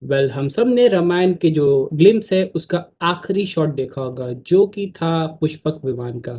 हम सब ने रामायण के जो ग्लिम्स है उसका आखिरी शॉट देखा होगा जो कि था पुष्पक विमान का।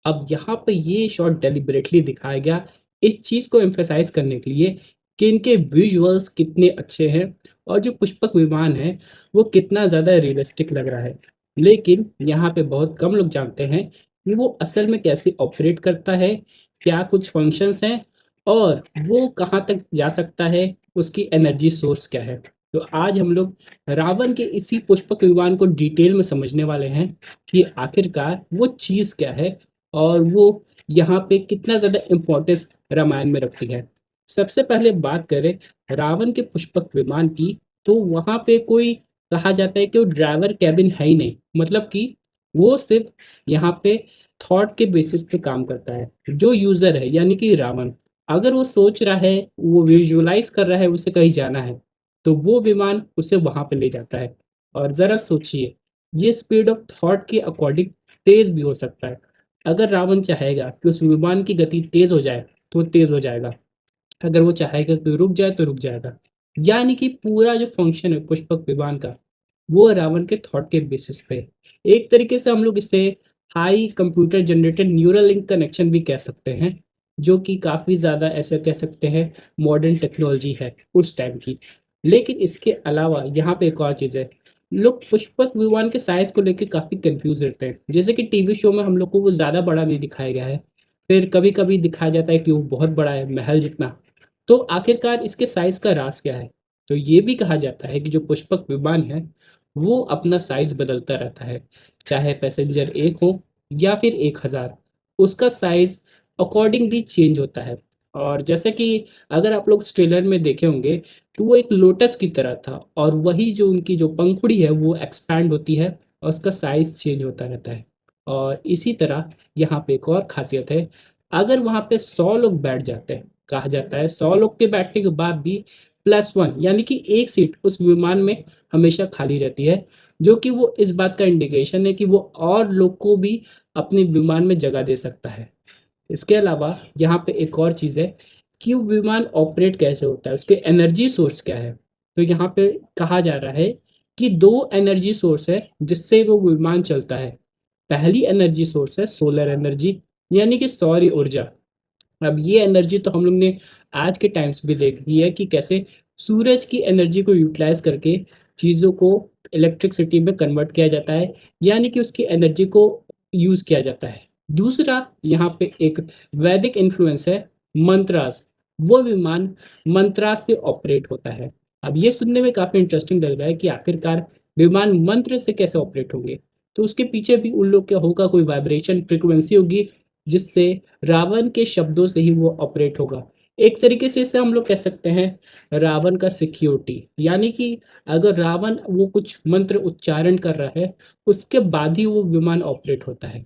अब यहाँ पे ये शॉट डेलिबरेटली दिखाया गया इस चीज़ को एम्फेसाइज करने के लिए कि इनके विजुअल्स कितने अच्छे हैं और जो पुष्पक विमान है वो कितना ज़्यादा रियलिस्टिक लग रहा है। लेकिन यहाँ पे बहुत कम लोग जानते हैं कि वो असल में कैसे ऑपरेट करता है, क्या कुछ फंक्शंस हैं और वो कहाँ तक जा सकता है, उसकी एनर्जी सोर्स क्या है। तो आज हम लोग रावण के इसी पुष्पक विमान को डिटेल में समझने वाले हैं कि आखिरकार वो चीज़ क्या है और वो यहाँ पे कितना ज़्यादा इम्पोर्टेंस रामायण में रखती है। सबसे पहले बात करें रावण के पुष्पक विमान की, तो वहाँ पे कोई कहा जाता है कि वो ड्राइवर कैबिन है ही नहीं, मतलब कि वो सिर्फ यहाँ पे थॉट के बेसिस पे काम करता है। जो यूज़र है यानी कि रावण, अगर वो सोच रहा है, वो विजुअलाइज कर रहा है उसे कहीं जाना है, तो वो विमान उसे वहाँ पे ले जाता है। और ज़रा सोचिए, ये स्पीड ऑफ थॉट के अकॉर्डिंग तेज़ भी हो सकता है। अगर रावण चाहेगा कि उस विमान की गति तेज़ हो जाए, तो तेज़ हो जाएगा। अगर वो चाहेगा कि रुक जाए, तो रुक जाएगा। यानी कि पूरा जो फंक्शन है पुष्पक विमान का, वो रावण के थॉट के बेसिस पे है। एक तरीके से हम लोग इसे high computer generated neural link connection भी कह सकते हैं, जो कि काफ़ी ज़्यादा ऐसा कह सकते हैं मॉडर्न टेक्नोलॉजी है उस टाइम की। लेकिन इसके अलावा यहाँ पे एक और चीज़ है, लोग पुष्पक विमान के साइज़ को लेके काफ़ी कन्फ्यूज़ रहते हैं। जैसे कि टीवी शो में हम लोग को वो ज़्यादा बड़ा नहीं दिखाया गया है, फिर कभी-कभी दिखाया जाता है कि वो बहुत बड़ा है, महल जितना। तो आखिरकार इसके साइज़ का राज़ क्या है? तो ये भी कहा जाता है कि जो पुष्पक विमान है, वो अपना साइज़ बदलता रहता है। चाहे पैसेंजर 1 हो या फिर 1000, उसका साइज़ अकॉर्डिंगली चेंज होता है। और जैसे कि अगर आप लोग उस ट्रेलर में देखे होंगे, तो वो एक लोटस की तरह था और वही जो उनकी जो पंखुड़ी है वो एक्सपैंड होती है और उसका साइज़ चेंज होता रहता है। और इसी तरह यहाँ पे एक और ख़ासियत है, अगर वहाँ पे 100 लोग बैठ जाते हैं, कहा जाता है 100 लोग के बैठने के बाद भी +1 यानी कि 1 सीट उस विमान में हमेशा खाली रहती है, जो कि वो इस बात का इंडिकेशन है कि वो और लोग को भी अपने विमान में जगह दे सकता है। इसके अलावा यहाँ पे एक और चीज़ है कि वो विमान ऑपरेट कैसे होता है, उसके एनर्जी सोर्स क्या है। तो यहाँ पे कहा जा रहा है कि 2 एनर्जी सोर्स है जिससे वो विमान चलता है। पहली एनर्जी सोर्स है सोलर एनर्जी, यानी कि सौर ऊर्जा। अब ये एनर्जी तो हम लोग ने आज के टाइम्स भी देखी है कि कैसे सूरज की एनर्जी को यूटिलाइज़ करके चीज़ों को इलेक्ट्रिसिटी में कन्वर्ट किया जाता है, यानी कि उसकी एनर्जी को यूज़ किया जाता है। दूसरा यहाँ पे एक वैदिक इन्फ्लुएंस है, मंत्रास। वो विमान मंत्रास से ऑपरेट होता है। अब ये सुनने में काफ़ी इंटरेस्टिंग लग रहा है कि आखिरकार विमान मंत्र से कैसे ऑपरेट होंगे? तो उसके पीछे भी उन लोग का होगा कोई वाइब्रेशन फ्रीक्वेंसी होगी, जिससे रावण के शब्दों से ही वो ऑपरेट होगा। एक तरीके से इसे हम लोग कह सकते हैं रावण का सिक्योरिटी, यानी कि अगर रावण वो कुछ मंत्र उच्चारण कर रहा है, उसके बाद ही वो विमान ऑपरेट होता है।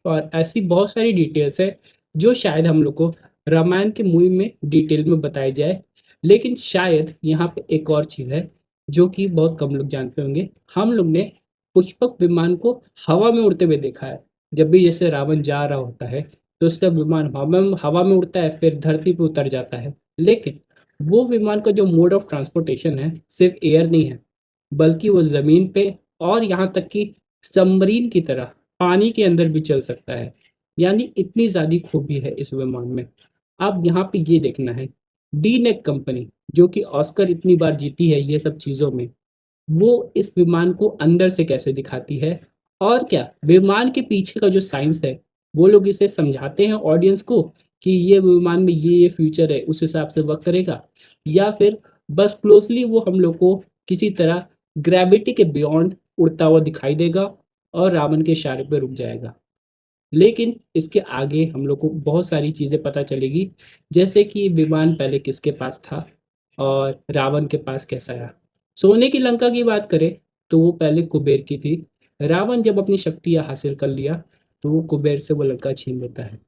और ऐसी बहुत सारी डिटेल्स है जो शायद हम लोग को रामायण की मूवी में डिटेल में बताई जाए। लेकिन शायद यहाँ पे एक और चीज़ है जो कि बहुत कम लोग जानते होंगे। हम लोग ने पुष्पक विमान को हवा में उड़ते हुए देखा है। जब भी जैसे रावण जा रहा होता है, तो उसका विमान हवा में उड़ता है, फिर धरती पे उतर जाता है। लेकिन वो विमान का जो मोड ऑफ ट्रांसपोर्टेशन है, सिर्फ एयर नहीं है, बल्कि वो ज़मीन पे और यहाँ तक कि सबमरीन की तरह पानी के अंदर भी चल सकता है। यानी इतनी ज़्यादा खूबी है इस विमान में। अब यहाँ पे ये देखना है, डीनेक कंपनी जो कि ऑस्कर इतनी बार जीती है ये सब चीज़ों में, वो इस विमान को अंदर से कैसे दिखाती है और क्या विमान के पीछे का जो साइंस है, वो लोग इसे समझाते हैं ऑडियंस को कि ये विमान में ये फ्यूचर है, उस हिसाब से वर्क करेगा, या फिर बस क्लोज़ली वो हम लोग को किसी तरह ग्रेविटी के बियॉन्ड उड़ता हुआ दिखाई देगा और रावण के इशारे पे रुक जाएगा। लेकिन इसके आगे हम लोग को बहुत सारी चीज़ें पता चलेगी, जैसे कि विमान पहले किसके पास था और रावण के पास कैसा आया। सोने की लंका की बात करें, तो वो पहले कुबेर की थी। रावण जब अपनी शक्तियाँ हासिल कर लिया, तो वो कुबेर से वो लंका छीन लेता है।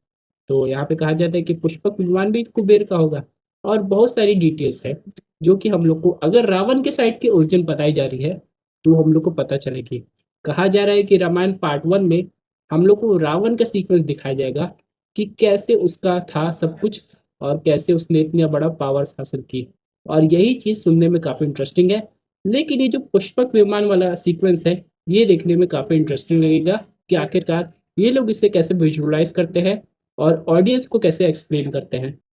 तो यहाँ पे कहा जाता है कि पुष्पक विमान भी कुबेर का होगा। और बहुत सारी डिटेल्स है जो कि हम लोग को अगर रावण के साइड की ओरिजिन बताई जा रही है, तो हम लोग को पता चलेगी। कहा जा रहा है कि रामायण पार्ट 1 में हम लोग को रावण का सीक्वेंस दिखाया जाएगा कि कैसे उसका था सब कुछ और कैसे उसने इतना बड़ा पावर्स हासिल की। और यही चीज़ सुनने में काफ़ी इंटरेस्टिंग है। लेकिन ये जो पुष्पक विमान वाला सीक्वेंस है, ये देखने में काफ़ी इंटरेस्टिंग लगेगा कि आखिरकार ये लोग इसे कैसे विजुअलाइज़ करते हैं और ऑडियंस को कैसे एक्सप्लेन करते हैं।